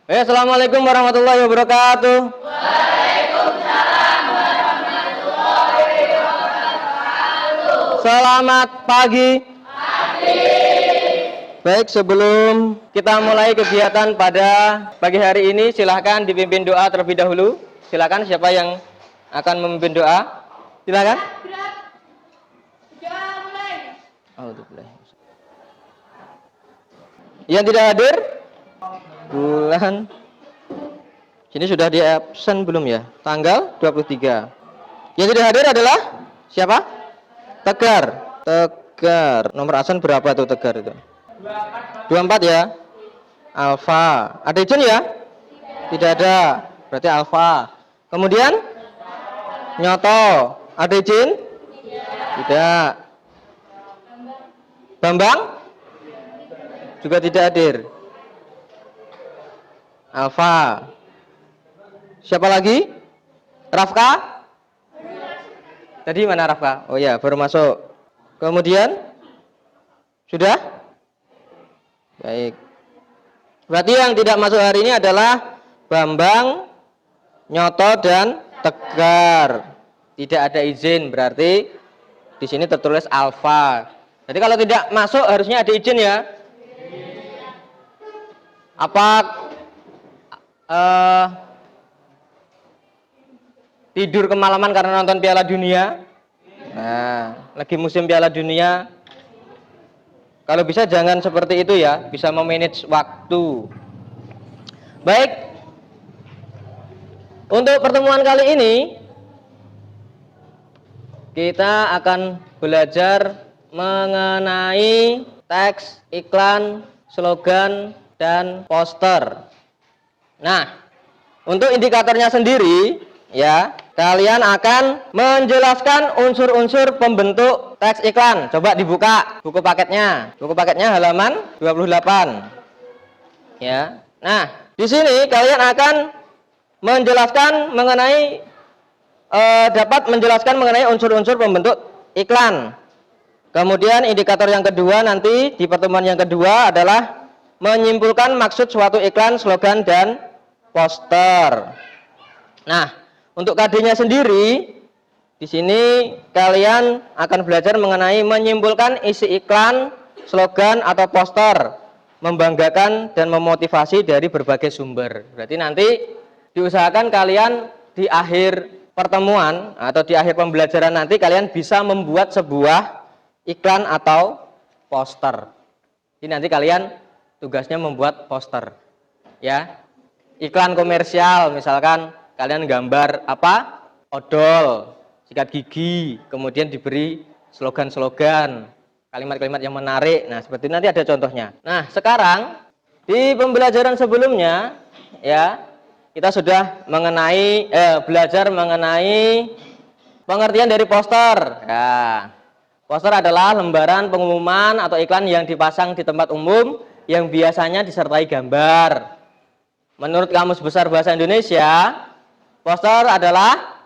Assalamualaikum warahmatullahi wabarakatuh. Selamat pagi. Baik, sebelum kita mulai kegiatan pada pagi hari ini, silahkan dipimpin doa terlebih dahulu. Silahkan, siapa yang akan memimpin doa? Silahkan. Yang tidak hadir? Bulan. Sini sudah di absen belum ya? Tanggal 23. Yang tidak hadir adalah siapa? Tegar. Tegar. Nomor absen berapa tuh Tegar itu? 24 ya. Alfa. Ada izin ya? Tidak ada. Berarti Alfa. Kemudian Nyoto. Ada izin? Tidak. Bambang? Juga tidak hadir. Alfa. Siapa lagi? Rafka? Tadi mana Rafka? Oh ya, baru masuk. Kemudian sudah? Baik. Berarti yang tidak masuk hari ini adalah Bambang, Nyoto dan Tegar. Tidak ada izin, berarti di sini tertulis Alfa. Jadi kalau tidak masuk harusnya ada izin ya. Apa tidur kemalaman karena nonton Piala Dunia? Nah, lagi musim Piala Dunia. Kalau bisa jangan seperti itu ya, bisa memanage waktu. Baik. Untuk pertemuan kali ini kita akan belajar mengenai teks, iklan, slogan, dan poster. Nah, untuk indikatornya sendiri ya, kalian akan menjelaskan unsur-unsur pembentuk teks iklan. Coba dibuka buku paketnya. Buku paketnya halaman 28. Ya. Nah, di sini kalian akan menjelaskan mengenai dapat menjelaskan mengenai unsur-unsur pembentuk iklan. Kemudian indikator yang kedua nanti di pertemuan yang kedua adalah menyimpulkan maksud suatu iklan, slogan, dan poster. Nah, untuk KD-nya sendiri, di sini kalian akan belajar mengenai menyimpulkan isi iklan, slogan, atau poster, membanggakan dan memotivasi dari berbagai sumber. Berarti nanti diusahakan kalian di akhir pertemuan atau di akhir pembelajaran nanti kalian bisa membuat sebuah iklan atau poster. Jadi nanti kalian tugasnya membuat poster. Ya. Iklan komersial misalkan kalian gambar apa? Odol, sikat gigi, kemudian diberi slogan-slogan, kalimat-kalimat yang menarik. Nah, seperti nanti ada contohnya. Nah, sekarang di pembelajaran sebelumnya ya, kita sudah belajar mengenai pengertian dari poster. Ya. Poster adalah lembaran pengumuman atau iklan yang dipasang di tempat umum yang biasanya disertai gambar. Menurut Kamus Besar Bahasa Indonesia, poster adalah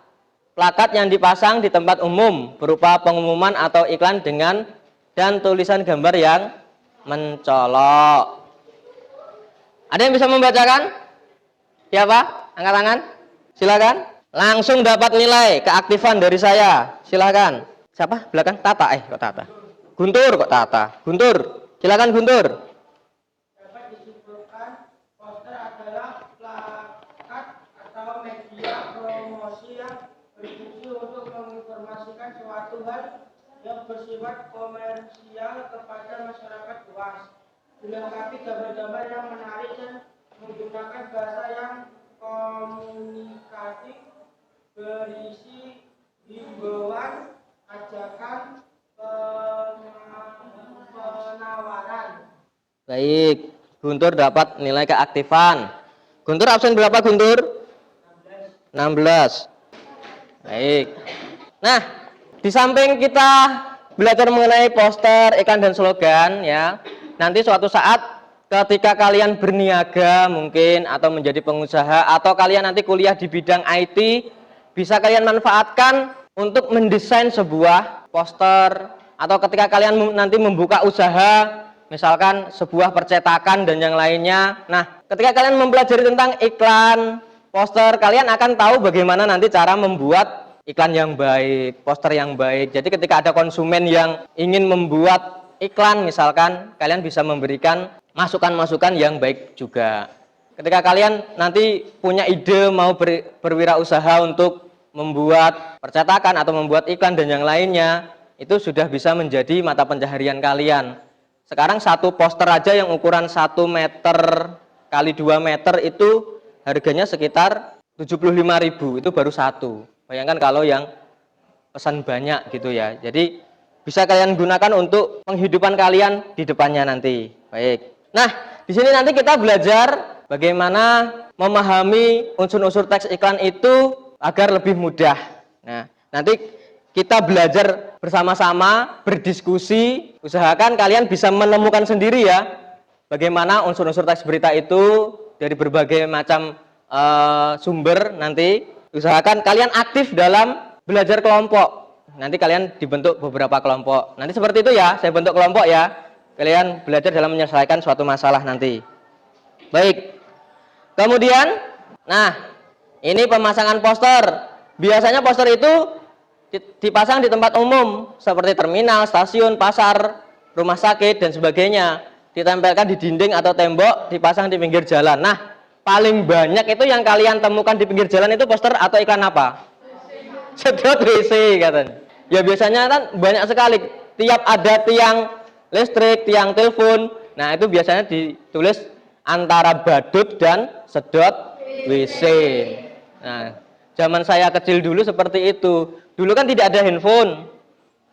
plakat yang dipasang di tempat umum berupa pengumuman atau iklan dan tulisan gambar yang mencolok. Ada yang bisa membacakan? Siapa? Angkat tangan. Silakan. Langsung dapat nilai keaktifan dari saya. Silakan. Siapa? Belakang Tata. Kok Tata? Guntur kok Tata? Guntur. Silakan Guntur. Dapat disimpulkan poster adalah plakat atau media promosi yang berfungsi untuk menginformasikan suatu hal yang bersifat komersial kepada masyarakat luas. Dilengkapi gambar-gambar yang menarik dan menggunakan bahasa yang komunikatif, berisi himbauan, ajakan, penawaran. Baik, Guntur dapat nilai keaktifan. Guntur absen berapa Guntur? 16. Baik. Nah, di samping kita belajar mengenai poster, iklan, dan slogan ya, nanti suatu saat ketika kalian berniaga mungkin atau menjadi pengusaha atau kalian nanti kuliah di bidang IT, bisa kalian manfaatkan untuk mendesain sebuah poster, atau ketika kalian nanti membuka usaha misalkan sebuah percetakan dan yang lainnya. Nah, ketika kalian mempelajari tentang iklan, poster, kalian akan tahu bagaimana nanti cara membuat iklan yang baik, poster yang baik. Jadi ketika ada konsumen yang ingin membuat iklan misalkan, kalian bisa memberikan masukan-masukan yang baik juga. Ketika kalian nanti punya ide mau berwirausaha untuk membuat percetakan atau membuat iklan dan yang lainnya, itu sudah bisa menjadi mata pencaharian kalian. Sekarang satu poster aja yang ukuran 1 meter kali 2 meter itu harganya sekitar 75.000, itu baru satu. Bayangkan kalau yang pesan banyak gitu ya. Jadi bisa kalian gunakan untuk penghidupan kalian di depannya nanti. Baik. Nah, di sini nanti kita belajar bagaimana memahami unsur-unsur teks iklan itu agar lebih mudah. Nah, nanti kita belajar bersama-sama, berdiskusi, usahakan kalian bisa menemukan sendiri ya bagaimana unsur-unsur teks berita itu dari berbagai macam sumber. Nanti usahakan kalian aktif dalam belajar kelompok. Nanti kalian dibentuk beberapa kelompok. Nanti seperti itu ya, saya bentuk kelompok ya. Kalian belajar dalam menyelesaikan suatu masalah nanti. Baik. Kemudian, nah, ini pemasangan poster. Biasanya poster itu dipasang di tempat umum seperti terminal, stasiun, pasar, rumah sakit dan sebagainya. Ditempelkan di dinding atau tembok, dipasang di pinggir jalan. Nah, paling banyak itu yang kalian temukan di pinggir jalan itu poster atau iklan apa? Sedot WC katanya. Ya biasanya kan banyak sekali. Tiap ada tiang listrik, tiang telepon. Nah, itu biasanya ditulis antara badut dan sedot WC. Nah, zaman saya kecil dulu seperti itu. Dulu kan tidak ada handphone,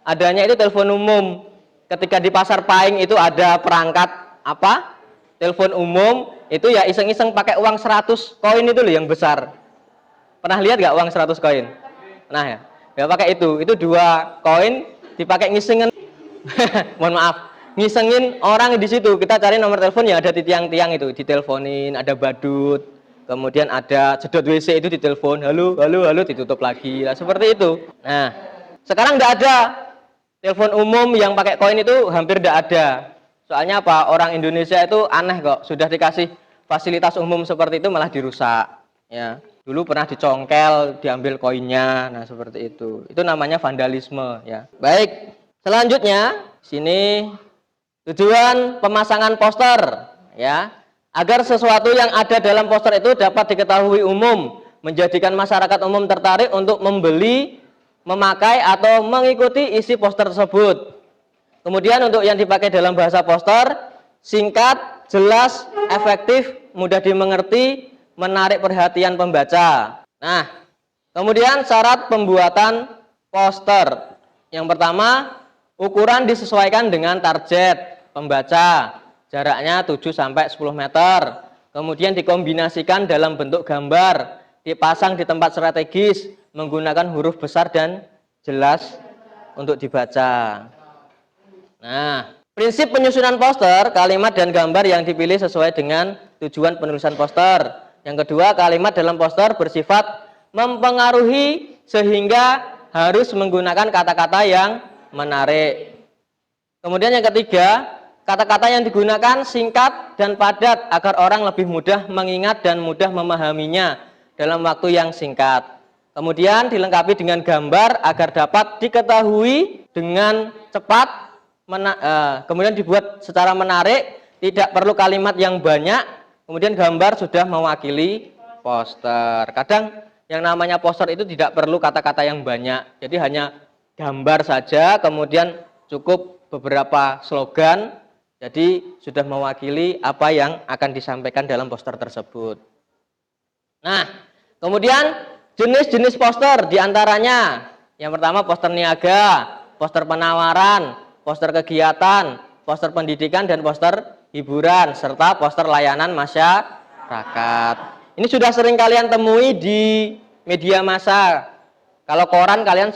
adanya itu telepon umum. Ketika di pasar Paing itu ada perangkat apa? Telepon umum, itu ya iseng-iseng pakai uang 100 koin itu loh yang besar. Pernah lihat gak uang 100 koin? Nah ya pakai itu 2 koin dipakai ngisengin. Mohon maaf, ngisengin orang di situ. Kita cari nomor telepon yang ada di tiang-tiang itu, diteleponin, ada badut. Kemudian ada sedot WC itu ditelepon, halo, halo, halo, ditutup lagi. Nah, seperti itu. Nah, sekarang tidak ada. Telepon umum yang pakai koin itu hampir tidak ada. Soalnya apa? Orang Indonesia itu aneh kok. Sudah dikasih fasilitas umum seperti itu malah dirusak. Ya, dulu pernah dicongkel, diambil koinnya. Nah, seperti itu. Itu namanya vandalisme. Ya. Baik. Selanjutnya, sini tujuan pemasangan poster. Ya. Agar sesuatu yang ada dalam poster itu dapat diketahui umum, menjadikan masyarakat umum tertarik untuk membeli, memakai, atau mengikuti isi poster tersebut. Kemudian untuk yang dipakai dalam bahasa poster, singkat, jelas, efektif, mudah dimengerti, menarik perhatian pembaca. Nah, kemudian syarat pembuatan poster. Yang pertama, ukuran disesuaikan dengan target pembaca. Jaraknya 7-10 meter. Kemudian dikombinasikan dalam bentuk gambar, dipasang di tempat strategis, menggunakan huruf besar dan jelas untuk dibaca. Nah, prinsip penyusunan poster, kalimat dan gambar yang dipilih sesuai dengan tujuan penulisan poster. Yang kedua, kalimat dalam poster bersifat mempengaruhi sehingga harus menggunakan kata-kata yang menarik. Kemudian yang ketiga, kata-kata yang digunakan singkat dan padat agar orang lebih mudah mengingat dan mudah memahaminya dalam waktu yang singkat. Kemudian dilengkapi dengan gambar agar dapat diketahui dengan cepat, kemudian dibuat secara menarik, tidak perlu kalimat yang banyak, kemudian gambar sudah mewakili poster. Kadang yang namanya poster itu tidak perlu kata-kata yang banyak, jadi hanya gambar saja, kemudian cukup beberapa slogan. Jadi sudah mewakili apa yang akan disampaikan dalam poster tersebut. Nah, kemudian jenis-jenis poster diantaranya, yang pertama poster niaga, poster penawaran, poster kegiatan, poster pendidikan dan poster hiburan, serta poster layanan masyarakat. Ini sudah sering kalian temui di media massa. Kalau koran kalian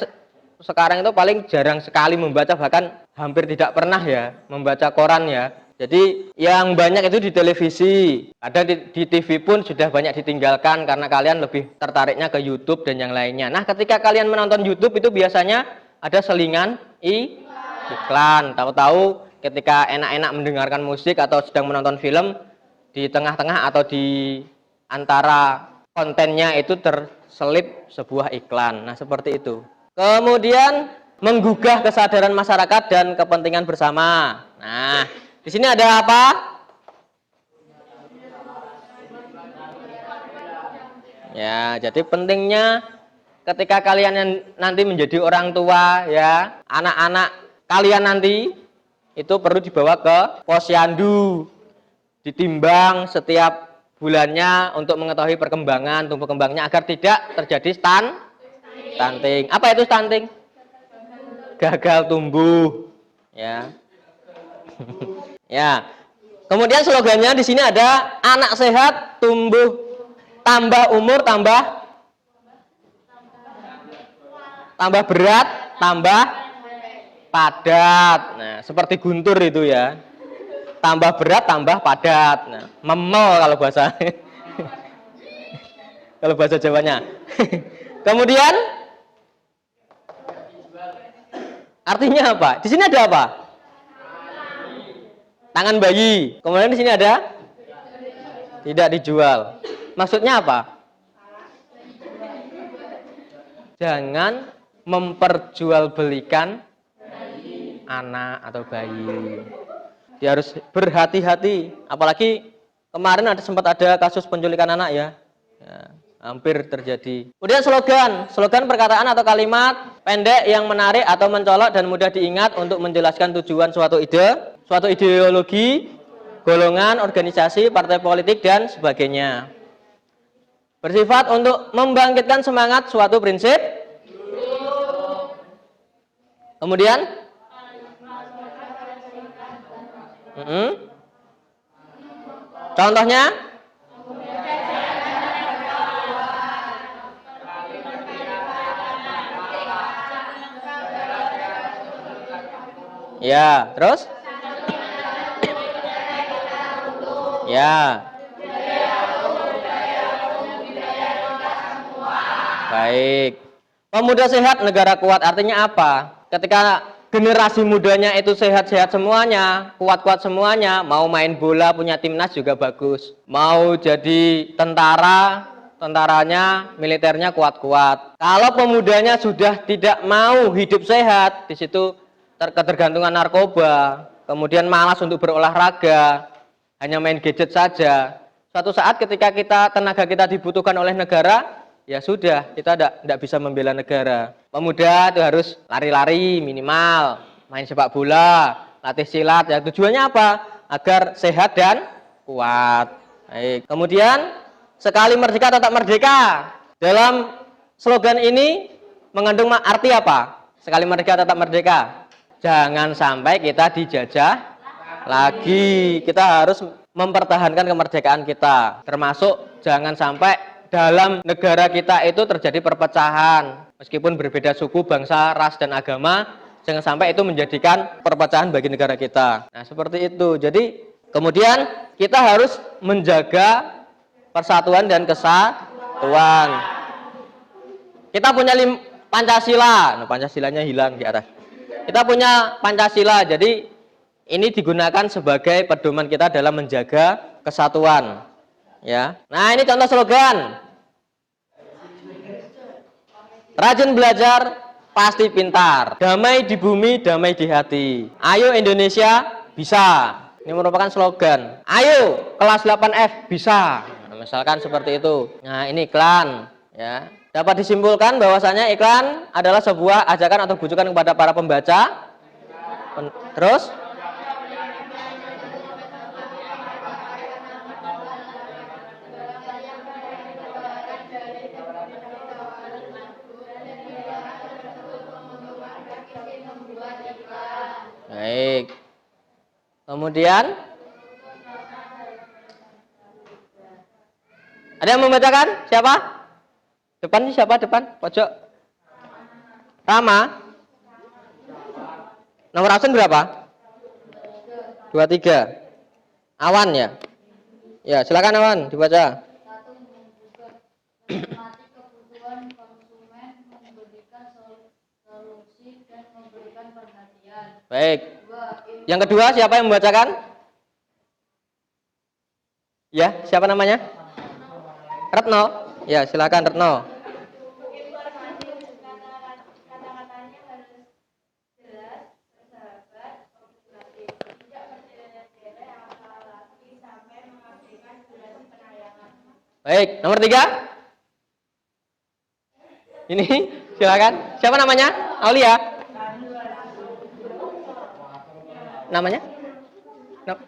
sekarang itu paling jarang sekali membaca, bahkan hampir tidak pernah ya membaca koran ya. Jadi yang banyak itu di televisi, ada di TV pun sudah banyak ditinggalkan karena kalian lebih tertariknya ke YouTube dan yang lainnya. Nah, ketika kalian menonton YouTube itu biasanya ada selingan iklan. Tahu-tahu ketika enak-enak mendengarkan musik atau sedang menonton film, di tengah-tengah atau di antara kontennya itu terselip sebuah iklan. Nah, seperti itu. Kemudian menggugah kesadaran masyarakat dan kepentingan bersama. Nah, di sini ada apa? Ya, jadi pentingnya ketika kalian nanti menjadi orang tua ya, anak-anak kalian nanti itu perlu dibawa ke posyandu, ditimbang setiap bulannya untuk mengetahui perkembangan tumbuh kembangnya agar tidak terjadi stunting. Apa itu stunting? Gagal tumbuh. Ya. Ya. Kemudian slogannya di sini ada anak sehat, tumbuh, tambah umur, tambah berat, tambah padat. Nah, seperti guntur itu ya. Tambah berat, tambah padat. Nah, memel kalau bahasa kalau bahasa Jawanya. Kemudian artinya apa? Di sini ada apa? Tangan bayi. Kemudian di sini ada tidak dijual. Maksudnya apa? Jangan memperjualbelikan anak atau bayi. Dia harus berhati-hati. Apalagi kemarin sempat ada kasus penculikan anak ya. Hampir terjadi. Kemudian slogan perkataan atau kalimat pendek yang menarik atau mencolok dan mudah diingat untuk menjelaskan tujuan suatu ide, suatu ideologi, golongan, organisasi, partai politik dan sebagainya. Bersifat untuk membangkitkan semangat suatu prinsip. Kemudian contohnya ya, terus ya, baik. Pemuda sehat, negara kuat. Artinya apa? Ketika generasi mudanya itu sehat-sehat semuanya, kuat-kuat semuanya, mau main bola, punya timnas juga bagus. Mau jadi tentara, tentaranya, militernya kuat-kuat. Kalau pemudanya sudah tidak mau hidup sehat, di situ ketergantungan narkoba, kemudian malas untuk berolahraga, hanya main gadget saja. Suatu saat ketika tenaga kita dibutuhkan oleh negara, ya sudah, kita tidak bisa membela negara. Pemuda itu harus lari-lari minimal, main sepak bola, latih silat. Ya tujuannya apa? Agar sehat dan kuat. Baik. Kemudian sekali merdeka tetap merdeka. Dalam slogan ini mengandung arti apa? Sekali merdeka tetap merdeka. Jangan sampai kita dijajah lagi. Kita harus mempertahankan kemerdekaan kita. Termasuk jangan sampai dalam negara kita itu terjadi perpecahan. Meskipun berbeda suku, bangsa, ras, dan agama, jangan sampai itu menjadikan perpecahan bagi negara kita. Nah, seperti itu. Jadi, kemudian kita harus menjaga persatuan dan kesatuan. Kita punya Pancasila. Nah, Pancasilanya hilang di atas. Kita punya Pancasila. Jadi, ini digunakan sebagai pedoman kita dalam menjaga kesatuan. Ya. Nah, ini contoh slogan. Rajin belajar, pasti pintar. Damai di bumi, damai di hati. Ayo Indonesia bisa. Ini merupakan slogan. Ayo kelas 8F bisa. Nah, misalkan seperti itu. Nah, ini iklan, ya. Dapat disimpulkan bahwasanya iklan adalah sebuah ajakan atau bujukan kepada para pembaca. Terus baik. Kemudian ada yang membacakan? Siapa? Depan nih siapa? Depan, pojok. Rama. Nomor absen berapa? 23. Awan ya? Ya, silakan Awan dibaca. Kebutuhan konsumen, memberikan solusi dan memberikan perhatian. Baik. Yang kedua siapa yang membacakan? Ya, siapa namanya? Retno. Ya, silakan Retno. Informasi kata-katanya harus jelas, bersahabat, komunikatif, tidak bertele-tele, apalagi sampai mengabaikan durasi penayangan. Baik, nomor 3. Ini silakan. Siapa namanya? Aulia. Namanya?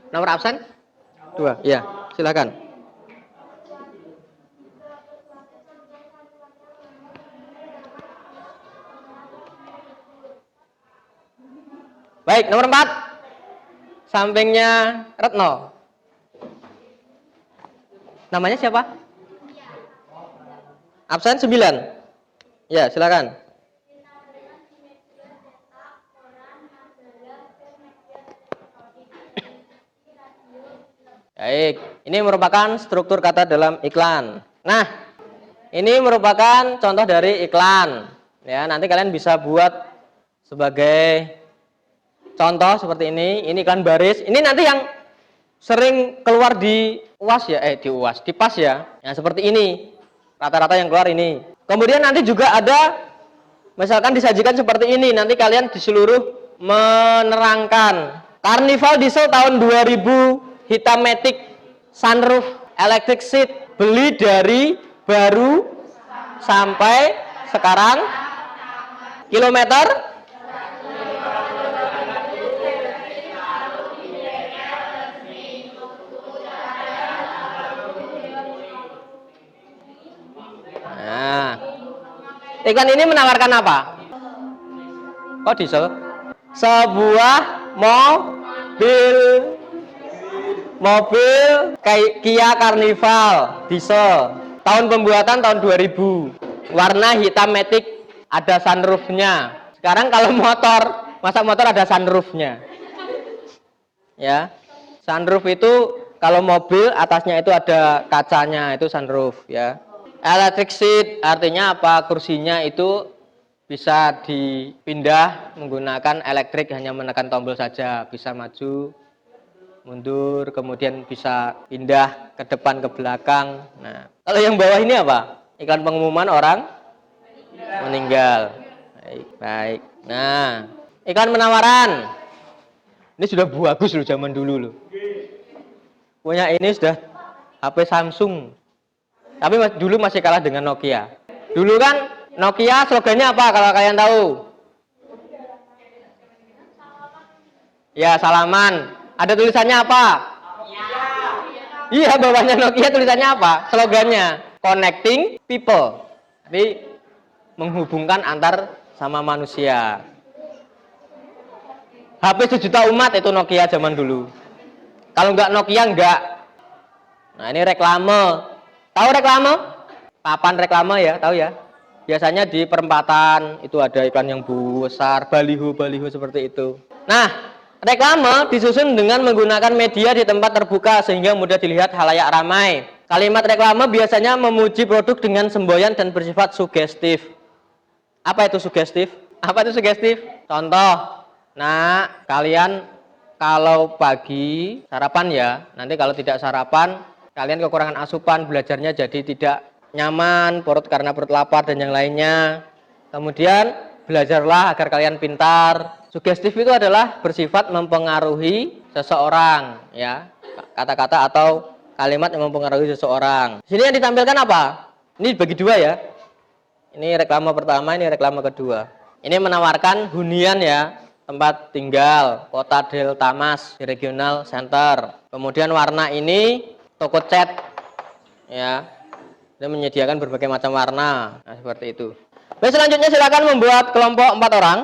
Nomor absen? 2. Ya, silakan. Baik, nomor 4. Sampingnya Retno. Namanya siapa? Absen 9. Ya, silakan. Baik, ini merupakan struktur kata dalam iklan. Nah, ini merupakan contoh dari iklan. Ya, nanti kalian bisa buat sebagai contoh seperti ini. Ini iklan baris. Ini nanti yang sering keluar di UAS ya, di PAS ya. Ya, seperti ini. Rata-rata yang keluar ini. Kemudian nanti juga ada misalkan disajikan seperti ini. Nanti kalian di seluruh menerangkan Carnival diesel tahun 2000 Hitamatic sunroof electric seat, beli dari baru sampai sekarang kilometer nah, iklan ini menawarkan apa? Kok diesel? Sebuah mobil Kia Carnival diesel tahun pembuatan tahun 2000, warna hitam matic, ada sunroofnya. Sekarang kalau motor, masa motor ada sunroofnya? Ya, sunroof itu kalau mobil atasnya itu ada kacanya, itu sunroof ya. Electric seat artinya apa? Kursinya itu bisa dipindah menggunakan elektrik, hanya menekan tombol saja, bisa maju mundur, kemudian bisa pindah ke depan ke belakang. Nah, kalau yang bawah ini apa? Iklan pengumuman orang meninggal. Baik. Nah, iklan penawaran. Ini sudah bagus loh zaman dulu loh. Punya ini sudah HP Samsung. Tapi dulu masih kalah dengan Nokia. Dulu kan Nokia slogannya apa kalau kalian tahu? Ya, salaman. Ada tulisannya apa? Iya, bawahnya Nokia tulisannya apa? Slogannya connecting people. Jadi menghubungkan antar sama manusia. HP sejuta umat itu Nokia zaman dulu. Kalau nggak Nokia nggak. Nah, ini reklame. Tahu reklame? Papan reklame ya, tahu ya? Biasanya di perempatan itu ada iklan yang besar, baliho-baliho seperti itu. Nah, reklame disusun dengan menggunakan media di tempat terbuka sehingga mudah dilihat halayak ramai. Kalimat reklame biasanya memuji produk dengan semboyan dan bersifat sugestif. Apa itu sugestif? Apa itu sugestif? Contoh, nah kalian kalau pagi sarapan ya, nanti kalau tidak sarapan, kalian kekurangan asupan, belajarnya jadi tidak nyaman, karena perut lapar dan yang lainnya. Kemudian belajarlah agar kalian pintar. Sugestif itu adalah bersifat mempengaruhi seseorang, ya, kata-kata atau kalimat yang mempengaruhi seseorang. Sini yang ditampilkan apa? Ini bagi dua ya. Ini reklame pertama, ini reklame kedua. Ini menawarkan hunian ya, tempat tinggal, kota Delta Mas di regional center. Kemudian warna ini toko cat, ya, dan menyediakan berbagai macam warna. Nah, seperti itu. Baik, selanjutnya silakan membuat kelompok 4 orang.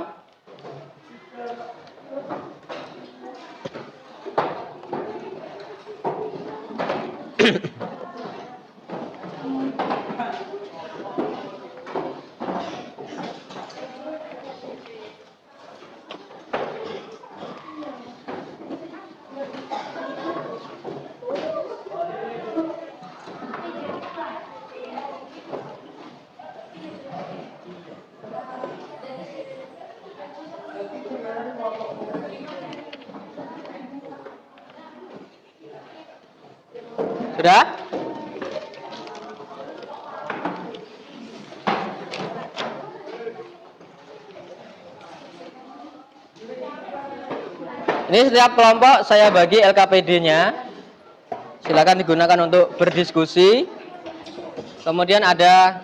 Sudah? Ini setiap kelompok saya bagi LKPD-nya. Silakan digunakan untuk berdiskusi. Kemudian ada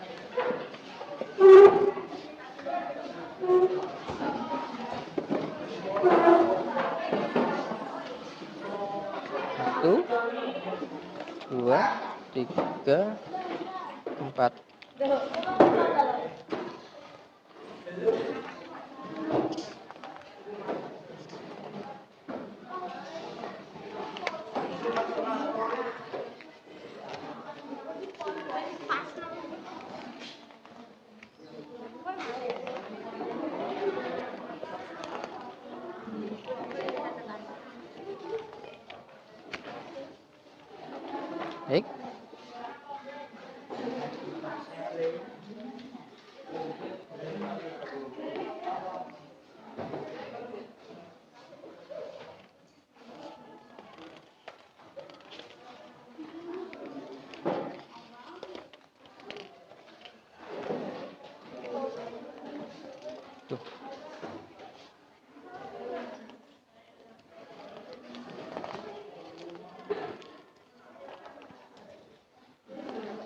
satu, dua, tiga, empat. Baik. Tuh.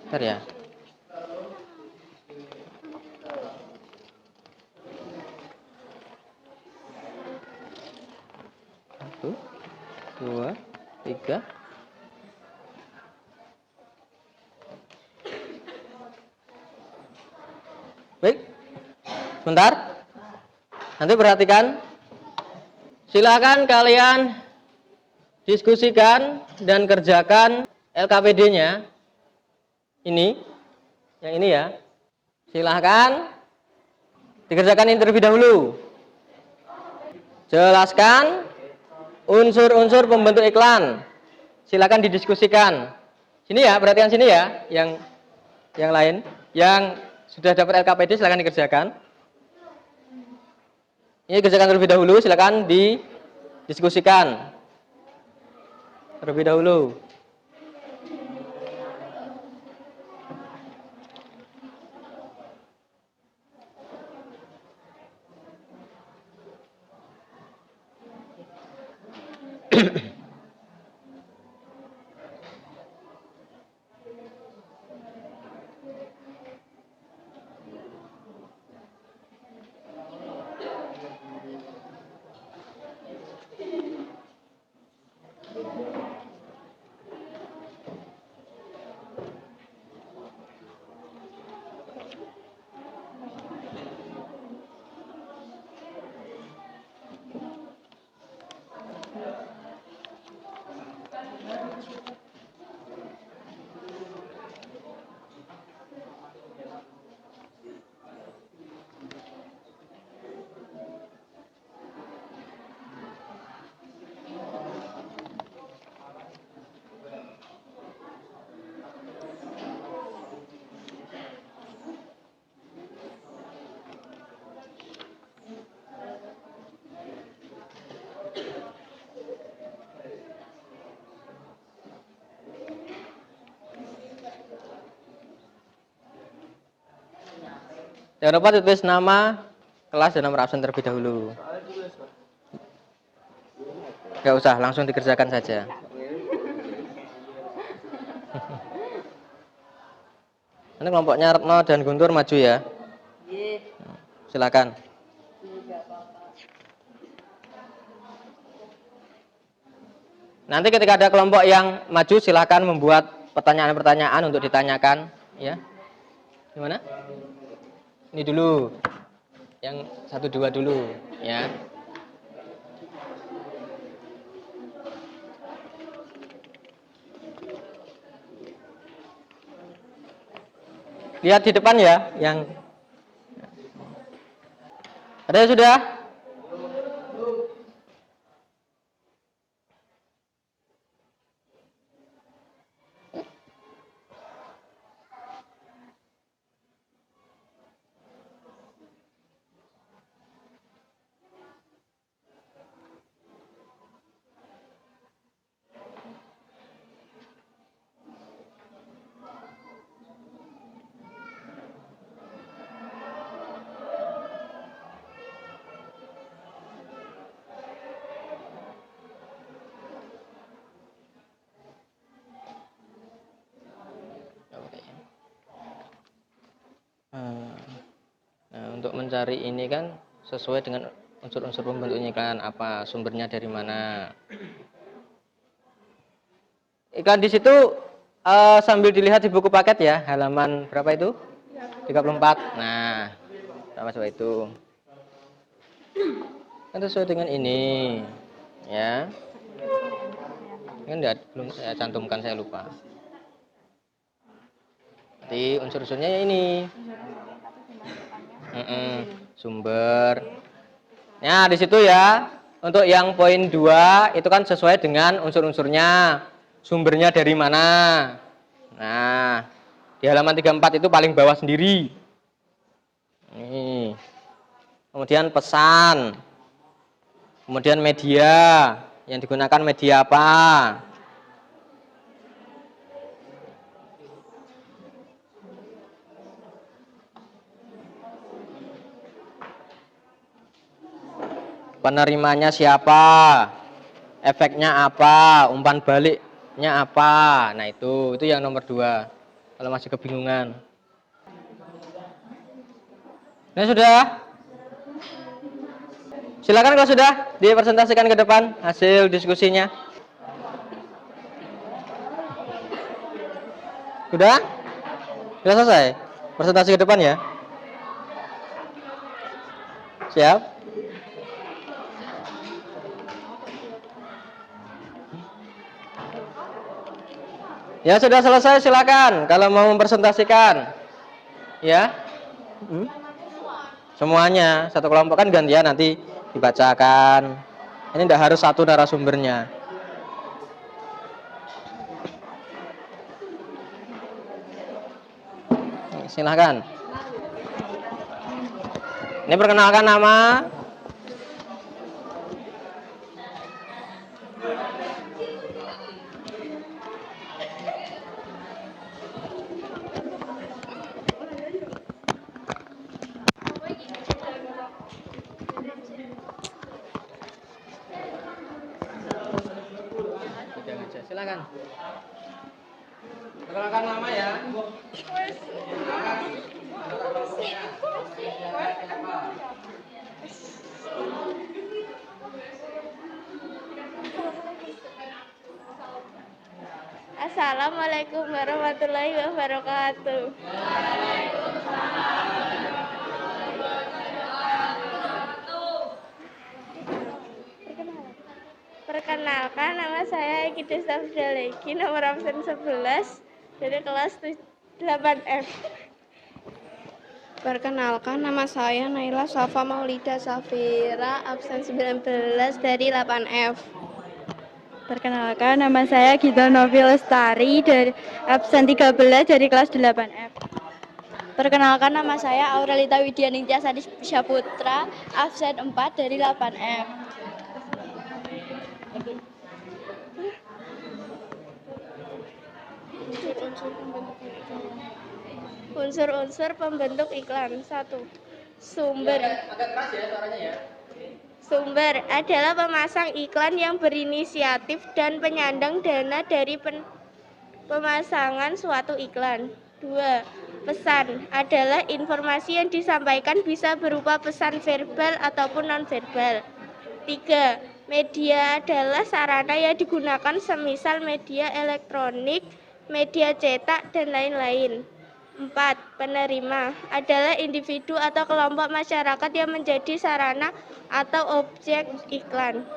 Bentar ya. Satu, dua, tiga. Baik. Sebentar. Nanti perhatikan. Silakan kalian diskusikan dan kerjakan LKPD-nya. Ini. Yang ini ya. Silakan dikerjakan ini terlebih dahulu. Jelaskan unsur-unsur pembentuk iklan. Silakan didiskusikan. Sini ya, perhatikan sini ya, yang lain, yang sudah dapat LKPD silakan dikerjakan. Ini kerjakan terlebih dahulu, silakan didiskusikan terlebih dahulu. Jangan lupa tulis nama kelas dan nomor absen terlebih dahulu. Gak usah, langsung dikerjakan saja. Ini kelompoknya Retno dan Guntur maju ya. Silakan. Nanti ketika ada kelompok yang maju silakan membuat pertanyaan-pertanyaan untuk ditanyakan ya. Gimana? Ini dulu. Yang 1 2 dulu ya. Lihat di depan ya, yang ada sudah? mencari ini kan sesuai dengan unsur-unsur pembentuknya iklan, apa sumbernya dari mana. Iklan di situ sambil dilihat di buku paket ya, halaman berapa itu? 34. Nah, sama coba itu. Kan sesuai dengan ini. Ya. Kan belum saya cantumkan, saya lupa. Jadi unsur-unsurnya ya ini. Sumber. Nah, di situ ya. Untuk yang poin 2 itu kan sesuai dengan unsur-unsurnya. Sumbernya dari mana? Nah, di halaman 34 itu paling bawah sendiri. Nih. Kemudian pesan. Kemudian media. Yang digunakan media apa? Penerimanya siapa? Efeknya apa? Umpan baliknya apa? Nah, itu yang nomor 2. Kalau masih kebingungan. Nah, sudah? Silakan kalau sudah dipresentasikan ke depan hasil diskusinya. Sudah? Sudah selesai? Presentasi ke depan ya? Siap? Ya, sudah selesai, silakan kalau mau mempresentasikan. Ya? Semuanya, satu kelompok kan gantian nanti dibacakan. Ini tidak harus satu narasumbernya. Silahkan. Ini perkenalkan nama. Silakan. Perkenalkan nama ya. Assalamualaikum warahmatullahi wabarakatuh. Perkenalkan, nama saya Ekidus Safdaleki, nomor absen 11 dari kelas 8F. Perkenalkan, nama saya Naila Safa Maulida Safira, absen 19 dari 8F. Perkenalkan, nama saya Gita Novi Lestari, dari absen 13 dari kelas 8F. Perkenalkan, nama saya Aurelita Widyaningtya Sadi Syaputra, absen 4 dari 8F. Unsur-unsur pembentuk iklan. 1. Sumber. Agak keras ya suaranya ya. Sumber adalah pemasang iklan yang berinisiatif dan penyandang dana dari pemasangan suatu iklan. 2. Pesan adalah informasi yang disampaikan bisa berupa pesan verbal ataupun non-verbal. 3. Media adalah sarana yang digunakan semisal media elektronik, media cetak, dan lain-lain. 4. Penerima adalah individu atau kelompok masyarakat yang menjadi sarana atau objek iklan.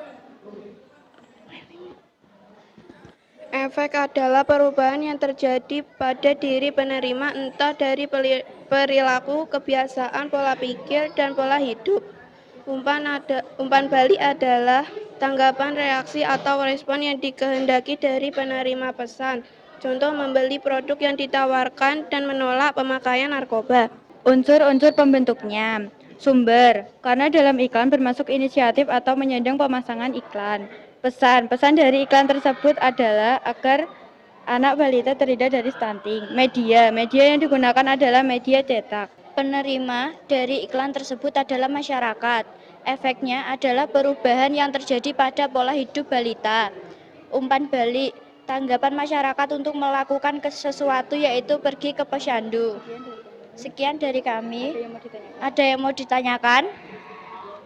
Efek adalah perubahan yang terjadi pada diri penerima entah dari perilaku, kebiasaan, pola pikir, dan pola hidup. Umpan balik adalah tanggapan, reaksi, atau respon yang dikehendaki dari penerima pesan. Contoh, membeli produk yang ditawarkan dan menolak pemakaian narkoba. Unsur-unsur pembentuknya. Sumber, karena dalam iklan bermasuk inisiatif atau menyandang pemasangan iklan. Pesan dari iklan tersebut adalah agar anak balita terhindar dari stunting. Media yang digunakan adalah media cetak. Penerima dari iklan tersebut adalah masyarakat. Efeknya adalah perubahan yang terjadi pada pola hidup balita. Umpan balik, tanggapan masyarakat untuk melakukan sesuatu yaitu pergi ke posyandu. Sekian dari kami. Ada yang mau ditanyakan? Ada yang mau ditanyakan?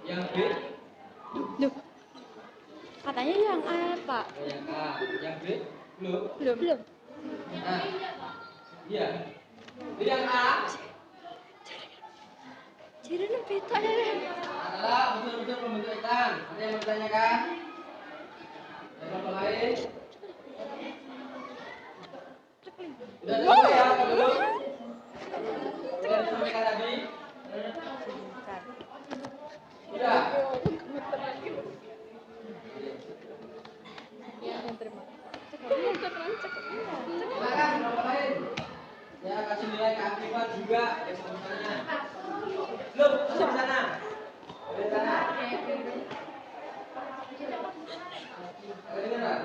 Yang B? Katanya yang A, Pak. Yang A. Yang B? Belum? Belum. Nah, iya. Jadi yang A Jadi beta adalah unsur-unsur pembentuk iklan. Ada yang mau ditanyakan? Ada kelompok lain? Udah cukup ya, dulu. Sudah disampaikan tadi? Sudah. Silakan kelompok lain. Saya kasih nilai keaktifan juga yang sebenarnya. Belum, di sana. Di sana. Kedengeran?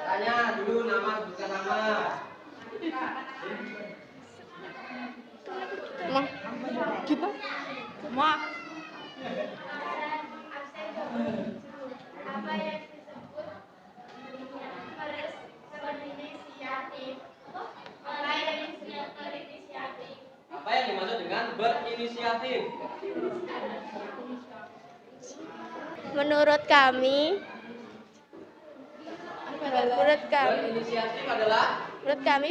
Tanya dulu nama, bukan nama. Apa yang disebut berinisiatif? Apa yang dimaksud dengan berinisiatif? Menurut kami,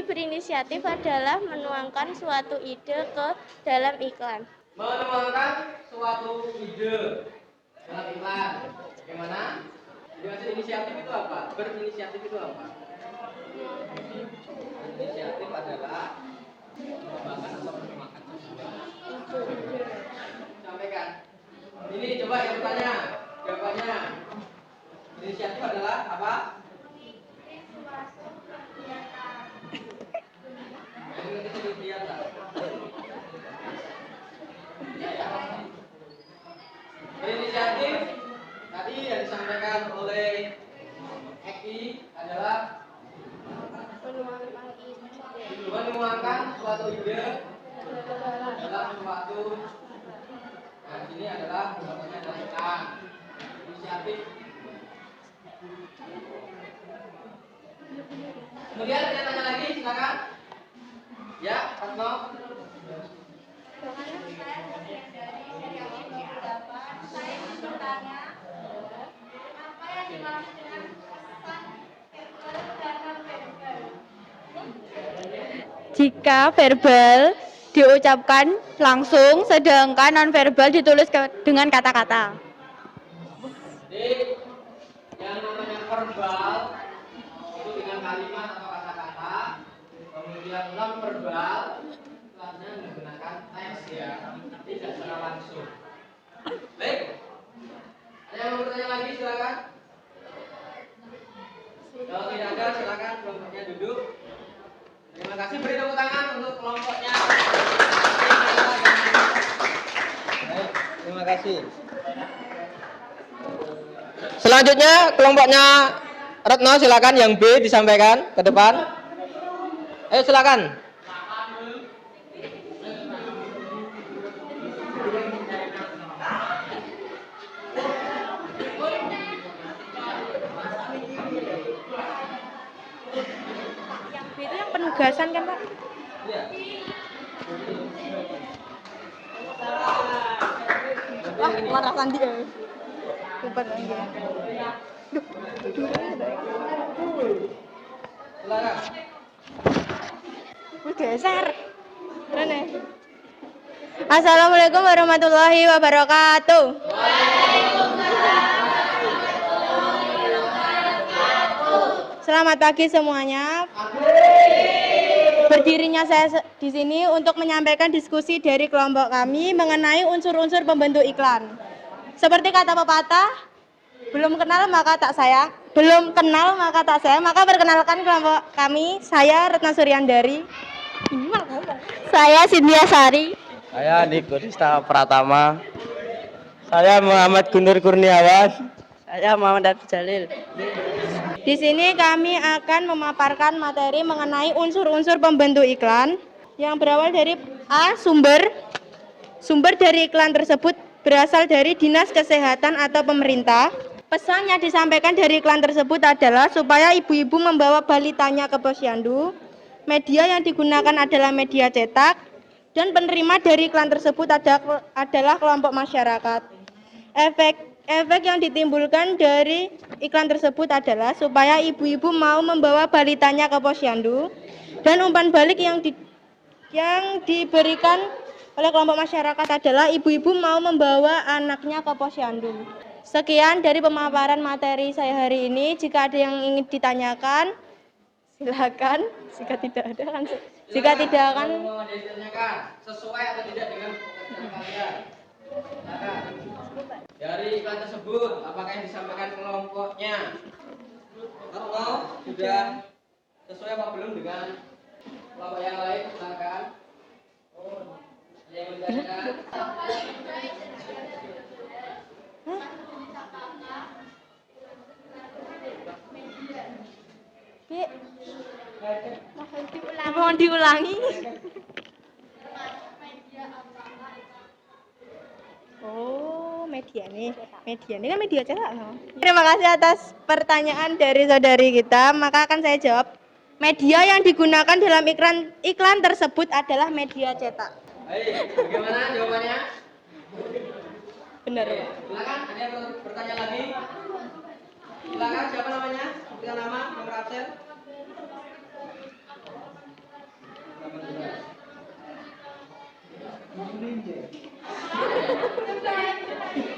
berinisiatif adalah menuangkan suatu ide ke dalam iklan. Menuangkan suatu ide dalam iklan. Bagaimana? Dimaksud inisiatif itu apa? Berinisiatif itu apa? Inisiatif adalah mengembangkan atau mengembangkan sesuatu. Sampaikan. Ini coba yang bertanya. Jawabannya. Inisiatif adalah apa? Berinisiatif tadi yang disampaikan oleh Eki adalah menuangkan suatu ide dalam suatu. Nah, ini adalah contohnya adalah iklan. Inisiatif. Kemudian ada yang tanya lagi, silakan. Ya, Retno. Jika verbal diucapkan langsung, sedangkan nonverbal ditulis dengan kata-kata. Jadi yang namanya verbal itu dengan kalimat atau kata-kata, kemudian non verbal setelahnya menggunakan teks ya, tidak secara langsung. Baik, ada yang mau bertanya lagi silakan. Kalau tidak ada silakan kelompoknya duduk. Terima kasih, beri tepuk tangan untuk kelompoknya. Baik, terima kasih. Selanjutnya kelompoknya Retno, silakan yang B disampaikan ke depan. Ayo silakan. Yang B itu yang penugasan kan, Pak? Iya. Wah, marah Sandi ya. Lupa lagi. Silakan. Geser. Rene. Assalamualaikum warahmatullahi wabarakatuh. Selamat pagi semuanya. Berdirinya saya di sini untuk menyampaikan diskusi dari kelompok kami mengenai unsur-unsur pembentuk iklan. Seperti kata pepatah, belum kenal maka tak sayang. Belum kenal maka tak sayang. Maka perkenalkan kelompok kami. Saya Retna Suryandari. Saya Cynthia Sari. Saya Niko Dista Pratama. Saya Muhammad Gunur Kurniawan. Saya Muhammad Abdul Jalil. Di sini kami akan memaparkan materi mengenai unsur-unsur pembentuk iklan yang berawal dari A. Sumber dari iklan tersebut berasal dari Dinas Kesehatan atau pemerintah. Pesan yang disampaikan dari iklan tersebut adalah supaya ibu-ibu membawa balitanya ke posyandu. Media yang digunakan adalah media cetak dan penerima dari iklan tersebut adalah kelompok masyarakat. Efek yang ditimbulkan dari iklan tersebut adalah supaya ibu-ibu mau membawa balitanya ke posyandu dan umpan balik yang diberikan oleh kelompok masyarakat adalah ibu-ibu mau membawa anaknya ke posyandu. Sekian dari pemaparan materi saya hari ini. Jika ada yang ingin ditanyakan, silakan. Jika tidak ada kan, jika tidak akan Mau ditanyakan sesuai atau tidak dengan pekerjaan kalian. Silakan. Dari iklan tersebut, apakah yang disampaikan kelompoknya atau sudah sesuai apa belum dengan kelompok yang lain? Silakan. Ada yang mau ditanyakan? mohon diulangi. Oh, media nih kan media cetak. Terima kasih atas pertanyaan dari saudari kita. Maka akan saya jawab. Media yang digunakan dalam iklan tersebut adalah media cetak. Baik, bagaimana jawabannya? Benar. Silakan, ada yang bertanya lagi? Silakan, siapa namanya? Sebutkan nama, nomor absen.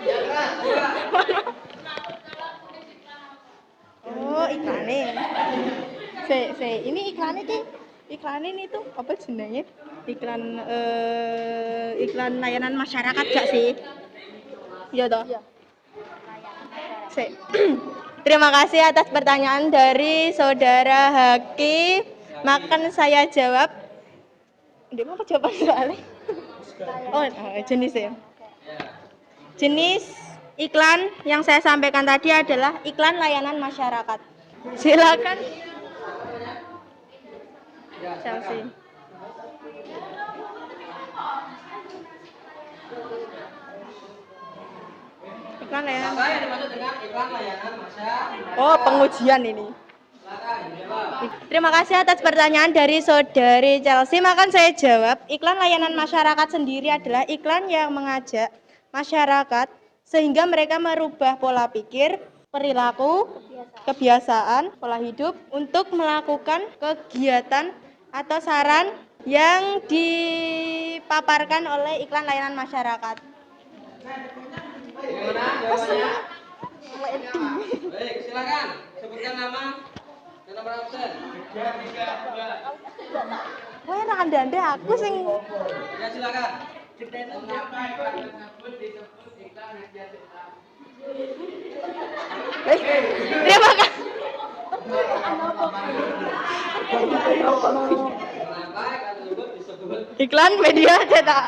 Ya keras, juga. Oh, iklannya. Ini iklannya ini tuh apa jenenge? Iklan layanan masyarakat gak sih? Iya toh? Terima kasih atas pertanyaan dari saudara Haki. Makan saya jawab. Dia mau jawaban soalnya? Oh, jenis ya. Jenis iklan yang saya sampaikan tadi adalah iklan layanan masyarakat. Silakan. Chelsea. Iklan layanan. Apa yang dimaksud dengan iklan layanan masyarakat? Oh, pengujian ini. Silakan, jawab. Terima kasih atas pertanyaan dari saudari Chelsea. Maka saya jawab, iklan layanan masyarakat sendiri adalah iklan yang mengajak masyarakat sehingga mereka merubah pola pikir, perilaku, kebiasaan, pola hidup untuk melakukan kegiatan atau saran yang dipaparkan oleh iklan layanan masyarakat. Bagaimana jawabannya? Baik, silakan. Sebutkan nama dan nomor absen. Wah, enak dande aku sing. Ya, silakan. Terima kasih. Kenapa iklan tersebut disebut? Iklan media cetak.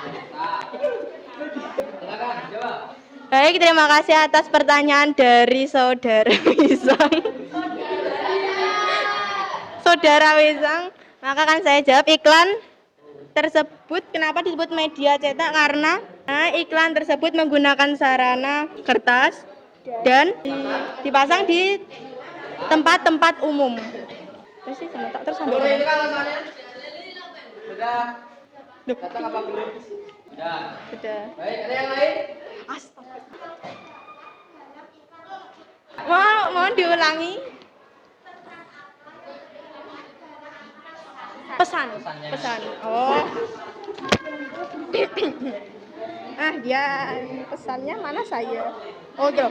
Silakan, jawab. Baik, terima kasih atas pertanyaan dari saudara Wisang. Saudara Wisang, maka akan saya jawab iklan tersebut kenapa disebut media cetak karena iklan tersebut menggunakan sarana kertas dan dipasang di tempat-tempat umum. Terus sih terus sampai Boleh ini kan alasannya? Sudah datang apa belum? Sudah. sudah. Baik, ada yang lain? Astaga. Mohon diulangi. Pesan. Oh. Dia pesannya mana saya? Oh, gitu.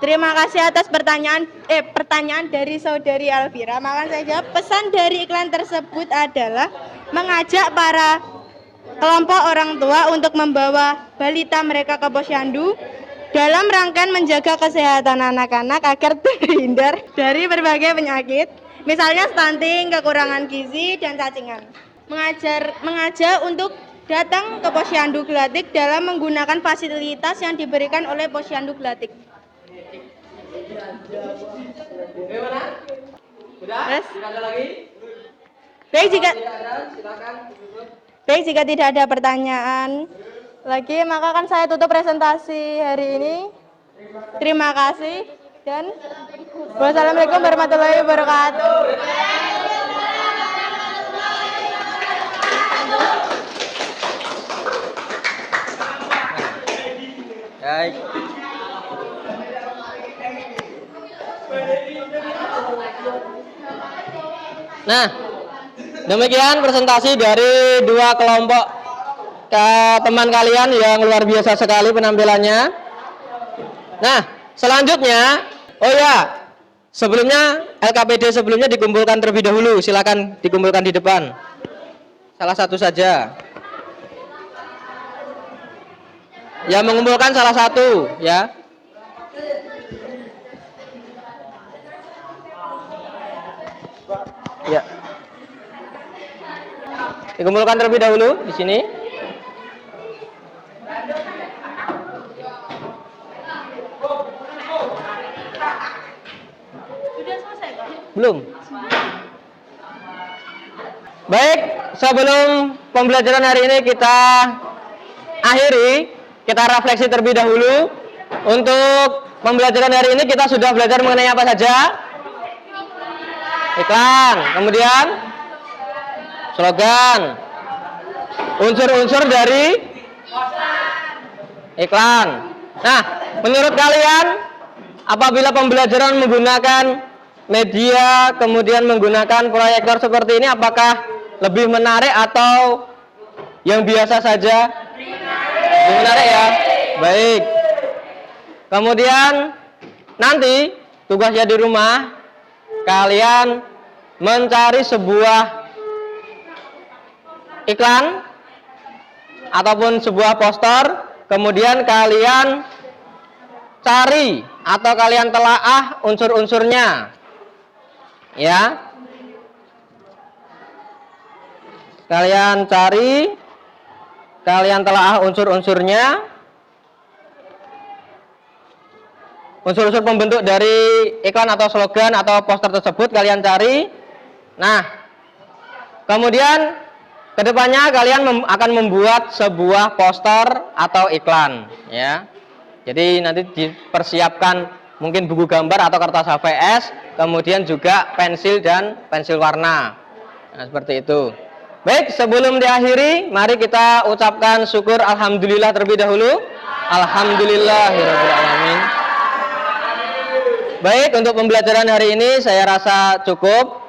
Terima kasih atas pertanyaan dari saudari Alvira. Maka saya jawab, pesan dari iklan tersebut adalah mengajak para kelompok orang tua untuk membawa balita mereka ke posyandu dalam rangkaian menjaga kesehatan anak-anak agar terhindar dari berbagai penyakit, misalnya stunting, kekurangan gizi, dan cacingan. Mengajak untuk datang ke posyandu Glatik dalam menggunakan fasilitas yang diberikan oleh posyandu Glatik. Bagaimana? Sudah? Yes. Tidak ada lagi? Baik, jika tidak ada pertanyaan lagi, maka akan saya tutup presentasi hari ini. Terima kasih dan wassalamualaikum warahmatullahi wabarakatuh. Baik. Nah, demikian presentasi dari dua kelompok teman kalian yang luar biasa sekali penampilannya. Nah, selanjutnya, oh ya, sebelumnya LKPD sebelumnya dikumpulkan terlebih dahulu. Silakan dikumpulkan di depan. Salah satu saja. Ya, mengumpulkan salah satu, ya. Ya. Dikumpulkan terlebih dahulu di sini. Belum. Baik, sebelum pembelajaran hari ini kita akhiri, kita refleksi terlebih dahulu. Untuk pembelajaran hari ini kita sudah belajar mengenai apa saja? Iklan, kemudian slogan, unsur-unsur dari iklan. Nah, menurut kalian apabila pembelajaran menggunakan media, kemudian menggunakan proyektor seperti ini, apakah lebih menarik atau yang biasa saja? Lebih menarik ya? Baik. Kemudian nanti tugasnya di rumah, kalian mencari sebuah iklan ataupun sebuah poster, kemudian kalian cari atau kalian telaah unsur-unsurnya. Ya. Kalian cari, kalian telaah unsur-unsurnya. Unsur-unsur pembentuk dari iklan atau slogan atau poster tersebut kalian cari. Nah, kemudian kedepannya kalian akan membuat sebuah poster atau iklan, ya. Jadi nanti dipersiapkan mungkin buku gambar atau kertas HVS, kemudian juga pensil dan pensil warna. Nah, seperti itu. Baik, sebelum diakhiri, mari kita ucapkan syukur alhamdulillah terlebih dahulu. Alhamdulillahirabbil alamin. Baik, untuk pembelajaran hari ini saya rasa cukup.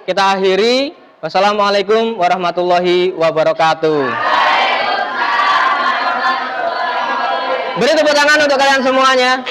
Kita akhiri. Wassalamualaikum warahmatullahi wabarakatuh. Beri tepuk tangan untuk kalian semuanya.